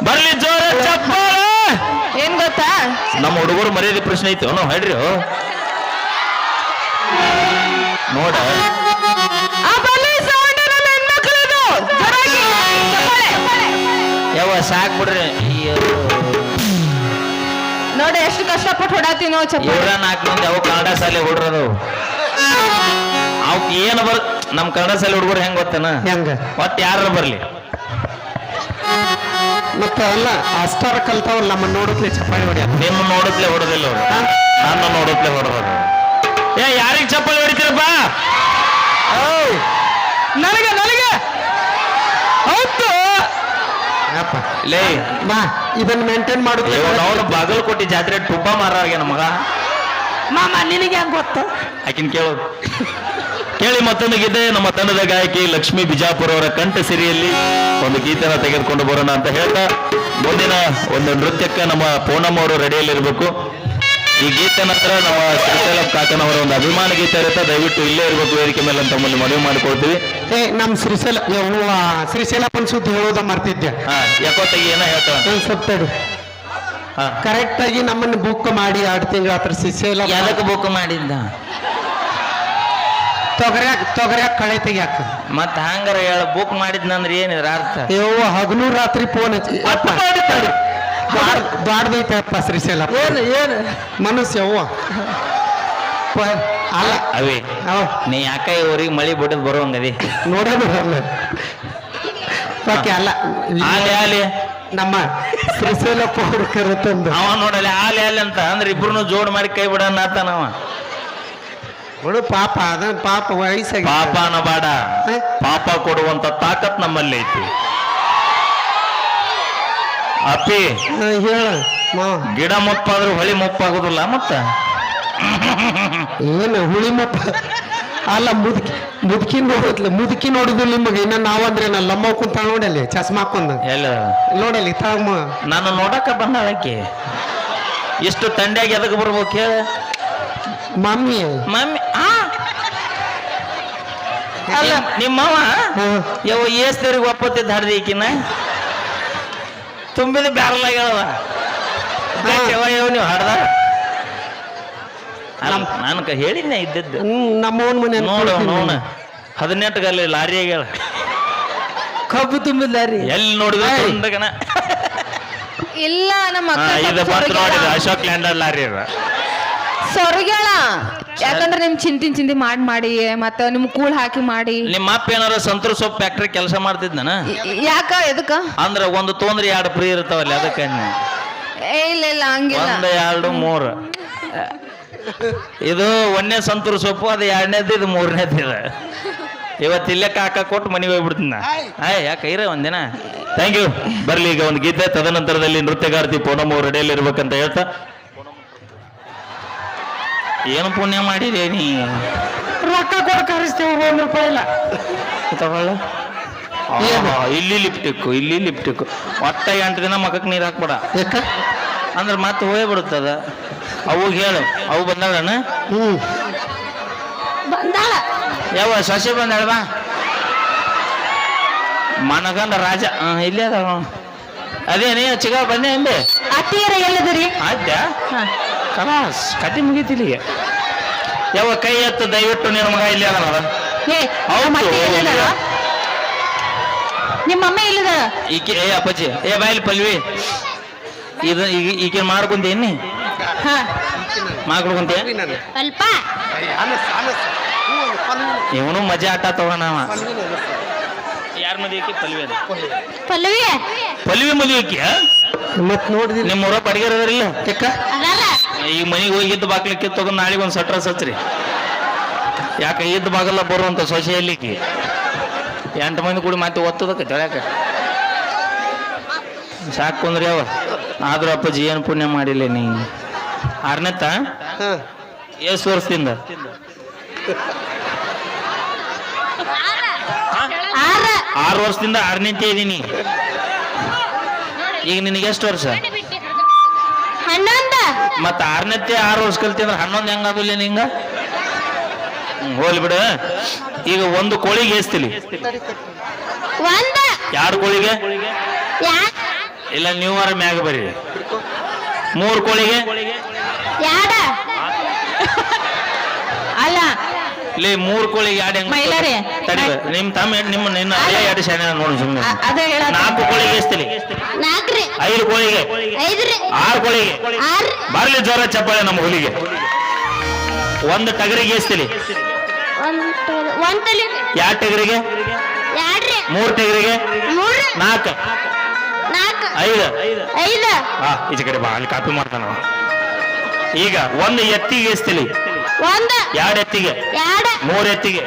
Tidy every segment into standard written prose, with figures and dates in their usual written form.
ಬರ್ಲಿ ಜೋರ ಚಪ್ಪಾಳೆ. ಏನ್ ಗೊತ್ತಾ, ನಮ್ಮ ಹುಡುಗರು ಮರ್ಯಾದೆ ಪ್ರಶ್ನೆ ಐತಿ ನಾವು ಹೇಳ್ರಿ ನೋಡ ಯಾವ ಸಾಕ್ ಬಿಡ್ರಿ. ನೋಡಿ ಎಷ್ಟು ಕಷ್ಟಪಟ್ಟು ಹೊಡಾತೀವಿ ನಾವು. ಇವ್ರ 4 ಮಂದಿ ಅವು ಕನ್ನಡ ಶಾಲೆ ಹುಡ್ರದು. ಅವಕ್ ಏನ್ ನಮ್ ಕನ್ನಡ ಶಾಲೆ ಹುಡುಗರು ಹೆಂಗ್ ಗೊತ್ತನ, ಹೆಂಗ ಒಟ್ಟು ಯಾರು ಬರ್ಲಿ ಮತ್ತೆ ಅಲ್ಲ ಅಷ್ಟಾರ ಕಲ್ತಾವಲ್ಲ ನಮ್ಮ ನೋಡತ್ಲೆ ಚಪ್ಪಾಳಿ ಹೊಡ್ಯ. ನಿಮ್ಮ ನೋಡತ್ಲೆ ಹೊಡೆದಿಲ್ಲ ಅವ್ರು, ನನ್ನ ನೋಡತ್ಲೆ ಹೊಡೆದ್ರು. ಯಾರಿಗೆ ಚಪ್ಪಾಳಿ ಹೊಡಿತೀರಪ್ಪ? ನನಗೆ ನನಗೆ ಹೌದು ಲೇ ಬಾ ಇದನ್ನ ಮೇಂಟೈನ್ ಮಾಡುತ್ತೆ. ಅವನು ಬಾಗಲಕೋಟೆ ಜಾತ್ರೆ ಟುಬ್ಬ ಮಾರಾಗ್ಯಾನ ಮಗ. ಮಾಮ ನಿನಗೆ ಹೆಂಗ್ ಗೊತ್ತು? ಆಕಿನ್ ಕೇಳಿ ಮತ್ತೊಂದು ಗೀತೆ. ನಮ್ಮ ತಂಡದ ಗಾಯಕಿ ಲಕ್ಷ್ಮೀ ಬಿಜಾಪುರ ಅವರ ಕಂಠ ಸಿರಿಯಲ್ಲಿ ಒಂದು ಗೀತೆನ ತೆಗೆದುಕೊಂಡು ಬರೋಣ ಅಂತ ಹೇಳ್ತಾ, ಮುಂದಿನ ಒಂದು ನೃತ್ಯಕ್ಕೆ ನಮ್ಮ ಪೂನಮ್ ಅವರು ರೆಡಿಯಲ್ಲಿರ್ಬೇಕು. ಈ ಗೀತೆ ನಂತರ ನಮ್ಮ ಶ್ರೀಶೈಲ ಕಾಕನವರ ಒಂದು ಅಭಿಮಾನ ಗೀತೆ ಇರುತ್ತೆ, ದಯವಿಟ್ಟು ಇಲ್ಲೇ ಇರ್ಬೇಕು ವೇದಿಕೆ ಮೇಲೆ ಅಂತ ತಮ್ಮಲ್ಲಿ ಮನವಿ ಮಾಡಿಕೊಳ್ತೀವಿ. ನಮ್ ಶ್ರೀಶೈಲಪ್ಪನ ಸುದ್ದಿ ಹೇಳೋದ ಮರ್ತಿದ್ದೆ. ಯಾಕೋ ತೆಗಿ ಏನೋ ಹೇಳ್ತಾವ ಸ್ವಲ್ಪ ಕರೆಕ್ಟ್ ಆಗಿ ನಮ್ಮನ್ನು ಬುಕ್ ಮಾಡಿ 2 ತಿಂಗಳ ಹತ್ರ ಶ್ರೀಶೈಲ ಯಾಕೆ ಬುಕ್ ಮಾಡಿದ್ದ? ತೊಗರ್ಯಾಕ ಕಳೆ ತೆಗಿಯಾಕ. ಮತ್ತ ಹಂಗಾರ ಹೇಳ ಬುಕ್ ಮಾಡಿದ್ನಂದ್ರೆ ಏನಿದ್ರ ಅರ್ಥ? ಹಗಲು ರಾತ್ರಿ ಫೋನ್ ಹಚ್ಚಿ ದಾಡ್ದೈತಪ್ಪ ಶ್ರೀಶೈಲ. ಏನು ಮನಸ್ಸು ಯವ್ವ ಅಲ್ಲ ಅವೇ ನೀ ಯಾಕ ಇವ್ರಿಗೆ ಮಳಿ ಬಿಡದ್ ಬರುವಂಗದಿ ನೋಡೇ ಬಿಡಲ್ಲ. ಅಲ್ಲ ಆಲಿ ನಮ್ಮ ಶ್ರೀಶೈಲಪ್ಪ ಅವ್ರು ಕರೆತಂದು ಅವ ನೋಡಲ್ಲ ಆಲಿ ಅಂತ ಅಂದ್ರೆ ಇಬ್ರು ಜೋಡ್ ಮಾಡಿ ಕೈ ಬಿಡಣ ಆತನವ. ಬಿಡು ಪಾಪ ಅದ ಪಾಪ ವಯಸ್ಸಾಗಿ ಪಾಪ ಅನ್ನಬೇಡ, ಪಾಪ ಕೊಡುವಂತ ತಾಕತ್ ನಮ್ಮಲ್ಲಿ ಐತಿ. ಅಪ್ಪಿ ಹೇಳ ಗಿಡ ಮುಪ್ಪಾದ್ರೂ ಹೊಳಿ ಮುಪ್ಪಾಗುದಿಲ್ಲ. ಮತ್ತ ಏನು ಹುಳಿ ಮುಪ್ಪ ಅಲ್ಲ ಮುದುಕಿ ನೋಡಿದ್ರು ನಿಮಗೆ ಇನ್ನ ನಾವಂದ್ರೆ ಲಮ್ಮ ಕುಂತ ನೋಡಲ್ಲಿ ಚಸ್ಮಾ ಹಾಕೊಂಡ ಎಲ್ಲ ನೋಡಲ್ಲಿ ತಮ್ಮ ನಾನು ನೋಡಕ ಬಂದಕ್ಕೆ ಎಷ್ಟು ತಂಡ್ಯಾಗಿ ಎದಕ್ ಬರ್ಬೇಕು ಹೇಳ ಮಮ್ಮಿ ಮಮ್ಮಿ. ಅಲ್ಲ ನಿಮ್ಮವ ಯಾವ ಏಸ್ತರಿಗೆ ಒಪ್ಪತ್ತಿದ್ದ ಹಡ್ದಿ ಈಕಿನ ತುಂಬಿದ ಬ್ಯಾರಲಾಗ್ಯಾವ ನೀವು ಹಡ್ದ. ನಾನು ಹೇಳಿದ್ನೆ ಇದ್ದದ್ದು ನಮ್ಮವನ್ ಮನೆ ನೋಡು 18 ಗಲ್ಲಿ ಲಾರಿ ಆಗ್ಯಾಳ, ಕಬ್ಬು ತುಂಬಿದ ಲಾರಿ ಎಲ್ಲಿ ನೋಡಿದ ಇಲ್ಲ ನಮ್ಮ ನೋಡಿದ ಅಶೋಕ್ ಲ್ಯಾಂಡರ್ ಲಾರಿ ಸೊರಗ್ಯಾಳ. ಯಾಕಂದ್ರೆ ನಿಮ್ ಚಿಂತಿ ಮಾಡಿ ಮತ್ತ ನಿಮ್ ಕೂಳ್ ಹಾಕಿ ಮಾಡಿ. ನಿಮ್ಮ ಅಪ್ಪ ಏನಾರ ಸಂತೂರ್ ಸೊಪ್ಪು ಫ್ಯಾಕ್ಟ್ರಿ ಕೆಲಸ ಮಾಡ್ತಿದ್ನ? ಯಾಕ ಎದಕ್ಕ ಅಂದ್ರ ಒಂದು ತೊಂದ್ರೆ 2 ಫ್ರೀ ಇರ್ತಾವಲ್ಲ ಅದಕ್ಕೆ. ಇಲ್ಲ ಹಂಗಿಲ್ಲ. 1 2 3 ಇದು 1ನೇ ಸಂತೂರ್ ಸೊಪ್ಪು, ಅದು 2ನೇದು, ಇದು 3ನೇದು. ಇದು ಇವತ್ತು ಇಲ್ಲೇ ಕಾಕ ಕೊಟ್ಟು ಮನೆಗೆ ಹೋಗ್ಬಿಡ್ತೀನಿ. ಯಾಕೆ ಇರ ಒಂದಿನ. Thank you. ಬರ್ಲಿ ಈಗ ಒಂದು ಗೀತೆ, ತದನಂತರದಲ್ಲಿ ನೃತ್ಯಗಾರ್ತಿ ಪೂನಮ್ ಅವರು ರೆಡಿಯಲ್ಲಿ ಇರ್ಬೇಕಂತ ಹೇಳ್ತಾ, ಏನು ಪುಣ್ಯ ಮಾಡಿದೆ ನೀ? ರೊಕ್ಕ ಕೊಡ ಕರೆಸ್ತೇವೆ 1 ರೂಪಾಯಿ ಇಲ್ಲ ತಗೊಳ್ಳ. ಇಲ್ಲಿ ಲಿಪ್ಟಿಕ್ ಒಟ್ಟ 8 ದಿನ ಮಗಕ್ಕೆ ನೀರು ಹಾಕ್ಬೇಡ, ಅಂದ್ರೆ ಮತ್ತೆ ಹೋಗ್ಬಿಡುತ್ತದ. ಅವು ಹೇಳು, ಅವು ಬಂದಾಳಣ? ಬಂದಾಳ. ಯಾವ ಸೊಸೆ ಬಂದಾಳ? ಬಾ ಮನಗಂಡ ರಾಜ ಇಲ್ಲೇ ಅದ. ಅದೇ ನೀ ಚಿಗ ಬಂದೆ ಅಂದೆ. ಅತ್ತಿಯರ ಎಲ್ಲದ್ರಿ? ಆದ್ಯಾ ಕಲಾಸ್ ಕಟ್ಟಿ ಮುಗೀತಿಲಿ. ಯಾವ ಕೈ ಎತ್ತು ದಯವಿಟ್ಟು ನಿನ್ನ ಮಗ ಇಲ್ಲಿ ಅದ. ನಿಮ್ಮ ಅಮ್ಮ ಇಲ್ಲದ? ಈಕೆ ಅಪ್ಪಾಜಿ ಬಾಯಿಲ್ ಪಲ್ವಿ ಇದು ಈಕೆ ಮಾಡ್ಕೊಂತೇನಿ ಮಾಡ್ಕೊಂತ ಅಲ್ಪ ಇವನು ಮಜಾ ಆಟ ತಗೋಣವ. ಯಾರ ಮದುವೆ? ಪಲ್ವಿ ಮದುವೆ. ಮತ್ ನೋಡಿದ್ರಿ ನಿಮ್ಮ ಊರ ಬಡಿಗೆರದ್ರಿಲ್ಲ ಈ ಮನೆಗೆ ಹೋಗಿದ್ದು ಬಾಗ್ಲಿಕ್ಕೆ ತಗೊಂಡು ನಾಳೆಗೆ ಒಂದು ಸಟ್ರ ಸಚ್ರಿ. ಯಾಕೆ ಇದ್ದ ಬಾಗಲ್ಲ ಬರುವಂತ ಸೊಸೆಯಲ್ಲಿಕ್ಕೆ 8 ಮಂದಿ ಕೂಡಿ ಮತ್ತೆ ಒತ್ತದಕ್ಕೆ ತೊಳ್ಯಾಕ ಸಾಕೊಂದ್ರಿ ಅವ. ಆದ್ರೂ ಅಪ್ಪಾಜಿ ಏನು ಪುಣ್ಯ ಮಾಡಿಲ್ಲ ನೀ. 6ನೇತ ಎಷ್ಟು ವರ್ಷದಿಂದ? 6 ವರ್ಷದಿಂದ 6ನೇತೆ ಇದೀನಿ. ಈಗ ನಿನಗೆ ಎಷ್ಟು ವರ್ಷ? 11. ಮತ್ತ 6ನೇತೆ 6 ವರ್ಷ ಕಲ್ತಿಂದ್ರೆ 11 ಹೆಂಗಾಗಲ್ಲ ನಿಂಗ? ಹೋಗ್ಲಿ ಬಿಡ. ಈಗ ಒಂದು ಕೋಳಿಗೆ ಎಸ್ತಿಲಿ? 1. 2 ಕೋಳಿಗೆ ಇಲ್ಲ ನೀವಾರ ಮ್ಯಾಗ ಬರ್ರಿ 3 ಕೋಳಿಗೆ ಯಾಡ ಅಲ್ಲ ಇಲ್ಲಿ 3 ಕೋಳಿಗೆ ಯಾಡ್ ಹೆಂಗ್ ಮೈಲಾರಿ. ತಡಿ ನಿಮ್ ತಮ್ಮ ನಿನ್ನ ಅಲ್ಲ. ಎರಡು ಶಾನೆ ನೋಡಿ ಸುಮ್ಮನೆ ಅದೇ ಹೇಳ 4 ಕೋಳಿಗೆ ಎಸ್ತಿಲಿ 5 ಕೋಳಿಗೆ 6 ಕೋಳಿಗೆ ಬರ್ಲಿ ಜೋರ ಚಪ್ಪಾಳೆ ನಮ್ಮ ಹುಲಿಗೆ 1 ಟಗರಿಗೆ ಎಸ್ತಿಲಿ 2 ಟಗರಿಗೆ 3 ಟಗರಿಗೆ 4 5 ಈಚೆ ಕಡೆ ಬಾ ಅಲ್ಲಿ ಕಾಪಿ ಮಾಡ್ತಾನ ಈಗ 1 ಎತ್ತಿಗೆ ಎಸ್ತಿಲಿ 2 ಎತ್ತಿಗೆ 3 ಎತ್ತಿಗೆ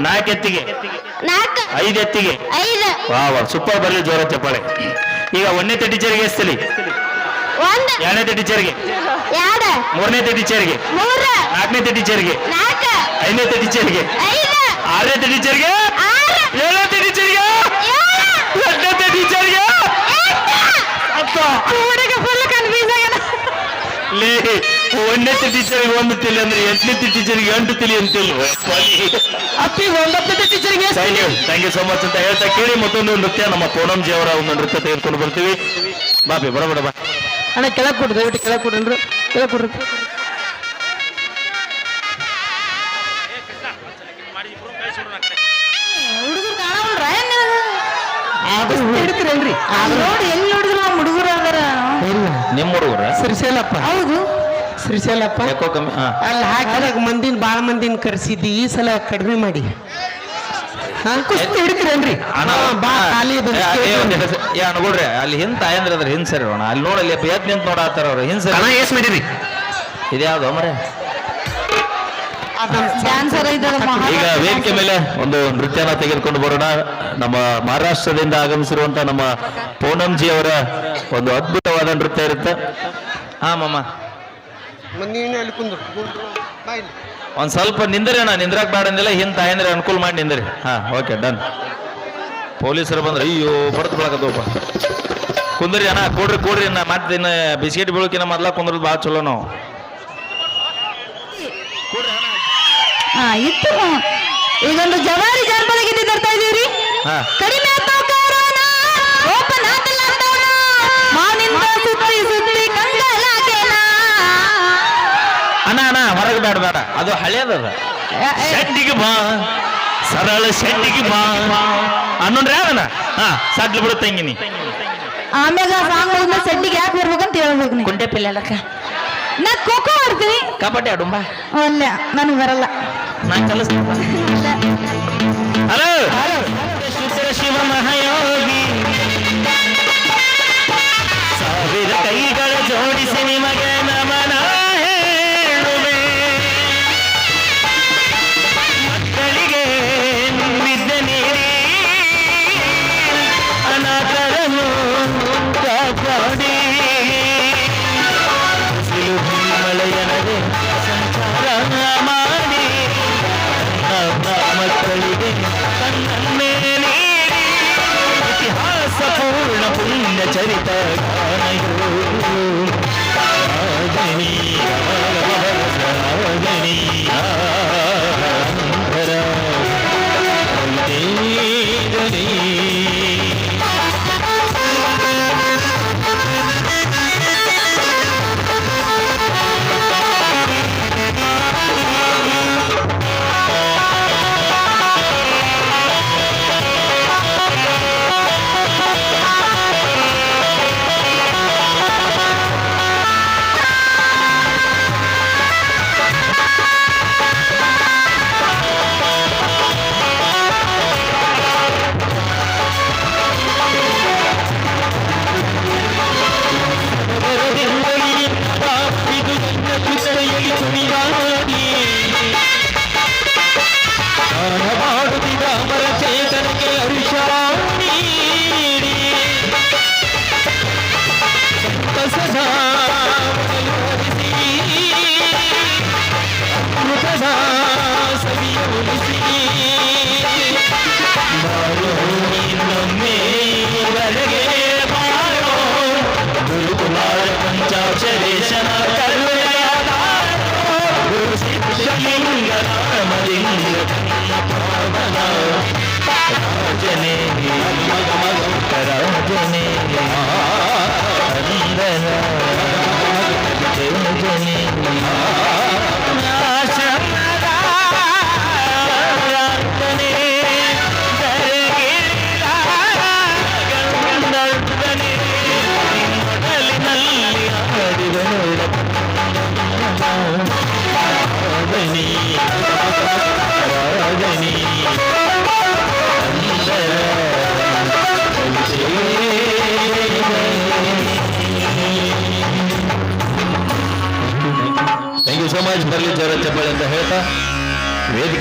4 ಎತ್ತಿಗೆ 5 ಎತ್ತಿಗೆ ವಾ ಸೂಪರ್ ಬರ್ಲಿ ಜೋರ ಚಪ್ಪಾಳೆ ಈಗ 1ನೇ ಟೀಚರ್ಗೆ ಎಸ್ತಿಲಿ 2ನೇ ಟೀಚರ್ಗೆ 3ನೇ ಟೀಚರ್ಗೆ 4ನೇ ಟೀಚರ್ಗೆ 5ನೇ ಟೀಚರ್ಗೆ 6ನೇ ಟೀಚರ್ಗೆ 7ನೇ ಟೀಚರ್ಗೆ 8ನೇ ಟೀಚರ್ಗೆ ಫುಲ್ ಕನ್ಫ್ಯೂಸ್ ಆಗ್ಯಾನ ಲೇ 1ನೇ ಟೀಚರ್ಗೆ 1 ತಿಳಿ ಅಂದ್ರೆ 8ನೇ ಟೀಚರ್ಗೆ 8 ತಿಳಿ ಅಂತಿಲ್ವ ಅಪ್ಪಿ 9ನೇ ಟೀಚರ್ಗೆ ಥ್ಯಾಂಕ್ ಯು ಸೋ ಮಚ್ ಅಂತ ಹೇಳ್ತಾ ಕೇಳಿ ಮತ್ತೊಂದು ನೃತ್ಯ ನಮ್ಮ ಪೂನಂಜಿ ಅವರ ಒಂದು ನೃತ್ಯ ತೆಗೆದುಕೊಂಡು ಬರ್ತೀವಿ ಬಾಬಿ ಬರಬೇಡ ಬಾ ಅಣ್ಣ ಕೆಳಗೆ ಕೊಡ್ರಿ ದಯವಿಟ್ಟು ಕೆಳಗೆ ಕೊಡ್ರಿ ಕೆಳಗೆ ಕೊಡ್ರಿ ಹುಡುಗರು ಕಾಣವಲ್ರ ಹಿಡಿತೀರಲ್ರಿ ನೋಡಿ ಎಲ್ಲಿ ನೋಡಿದ್ರು ನಮ್ಮ ಹುಡುಗರು ಅದಾರ ಇಲ್ಲ ನಿಮ್ಮ ಹುಡುಗರ ಶ್ರೀಶೈಲಪ್ಪ ಹೌದು ಶ್ರೀಶೈಲಪ್ಪ ಯಾಕೋ ಕಮ್ಮಿ ಅಲ್ಲಿ ಹಾಕಿದಾಗ ಬಾಳ ಮಂದಿನ ಕರ್ಸಿದ್ದಿ ಈ ಸಲ ಕಡಿಮೆ ಮಾಡಿ ಕುಸ್ತಿ ಹಿಡಿತೀರೇನ್ರಿ ಬಾ ಖಾಲಿ ಅನ್ಕೊಡ್ರಿ ಅಲ್ಲಿ ಹಿಂದ್ ತಾಯಂದ್ರ ಅದ್ರ ಹಿಂದ್ ಸರಿ ಅಣ್ಣ ಅಲ್ಲಿ ನೋಡಲ್ಲಿ ಬೇತ್ ನಿಂತ ನೋಡತ್ತಾರ ಅವ್ರು ಹಿಂದ್ ಸರಿ ಎಸ್ ಮಾಡಿರಿ ಇದ್ಯಾವ್ದು ಮರೆ ಡ್ಯಾನ್ಸರ್ ಇದ್ದಾರೆ ಈಗ ವೇದಿಕೆ ಮೇಲೆ ಒಂದು ನೃತ್ಯನ ತೆಗೆದುಕೊಂಡು ಬರೋಣ ನಮ್ಮ ಮಹಾರಾಷ್ಟ್ರದಿಂದ ಆಗಮಿಸಿರುವಂತ ನಮ್ಮ ಪೂನಂಜಿ ಅವರ ಒಂದು ಅದ್ಭುತವಾದ ನೃತ್ಯ ಇರುತ್ತೆ ಹಾ ಮಮ್ಮ ಒಂದ್ ಸ್ವಲ್ಪ ನಿಂದ್ರಿ ಅಣ್ಣ ನಿಂದ್ರಾಕ್ ಬೇಡ ಅಂದಿಲ್ಲ ಹಿಂದ್ ತಾಯಂದ್ರೆ ಅನುಕೂಲ ಮಾಡಿ ನಿಂದ್ರಿ ಹಾ ಓಕೆ ಡನ್ ಪೊಲೀಸರು ಬಂದ್ರೆ ಅಯ್ಯೋ ಬಡ್ದು ಬೆಳಕತ್ತಪ್ಪ ಕುಂದ್ರಿ ಅಣ್ಣ ಕೂಡ್ರಿ ನಾ ಮತ್ತೆ ಇನ್ನು ಬಿಸ್ಕೆಟ್ ಬೀಳಕಿನ ಮೊದ್ಲ ಕುಂದ್ರದ್ ಭಾಳ ಚಲೋ ನಾವು ಇತ್ತು ಈಗೊಂದು ಜವಾರಿ ಜಾನಪದ ಗೀತೆ ತರ್ತಾ ಇದೀವ್ರಿ ಹಾ ಕಡಿಮೆ ಆತಾವ್ ಕಾರಣ, ಓಪನ್ ಆತಲ್ಲ ಅಂದವನ, ಮಾನಿಂದ ಸುತ್ತಿ ಸುತ್ತಿ ಕಂಗಲಾಗೇನ. ಅಣ್ಣ ಹೊರಗೆ ಬೇಡ ಅದು ಹಳೇದದ ಶೆಟ್ಟಿಗೆ ಬಾ ಸರಳ ಶೆಟ್ಟಿಗೆ ಬಾ ಅನ್ನೋನ್ರಿ ಯಾವನ ಹಾ ಸಡ್ಲು ಬಿಡು ತಂಗಿನಿ ಆಮ್ಯಾಗ ಸಾಂಗ್ ಹೋದ್ಮೇಲೆ ಸೆಡ್ಡಿಗೆ ಯಾಕೆ ಬರ್ಬೇಕಂತ ಹೇಳ್ಬೇಕು ನೀ. ಕುಂಟೆ ಪಿಲ್ಲಕ ನಾ ಖೋಖೋ ಆಡ್ತೀನಿ. ಕಬಡ್ಡಿ ಆಡುಂಬಾ ಅಲ್ಲ ನನಗೆ ಬರಲ್ಲ. ನಾ ಕಲಿಸ್ತೀನಿ ಹಲೋ ಶುದ್ಧ ಶಿವ ಮಹಾಯೋಗಿ ಸಾವಿರ ಕೈಗಳ ಜೋಡಿಸಿ ನಿಮಗೆ ನಮನ ಹೇಳುವೆ ಮಕ್ಕಳಿಗೆ ವಿದ್ಯೆ ನೀಡಿ ಅನಾಥರನ್ನು ಕಾಪಾಡಿ ಬಿಸಿಲು ಮಳೆಯನದೆ ಸಂಚಾರ ಮಾಡಿ ಮಕ್ಕಳಿಗೆ ಕಣ್ಣನ್ನೇ ನೀಡಿ ಇತಿಹಾಸ ಪೂರ್ಣ ಪುಣ್ಯ ಚರಿತ ಗಾನಯೋ ರಾಗಣಿ ರಾಗಣಿ ಆನಂದರ ವಂದೇಗಣಿ. ರಾಗನಿ ರಾಗನಿ ಥ್ಯಾಂಕ್ ಯು ಸೋ ಮಚ್. ಬರಲಿ ಜೋರ ಚಪ್ಪಾಳೆ ಅಂತ ಹೇಳ್ತಾ ವೇದಿಕೆ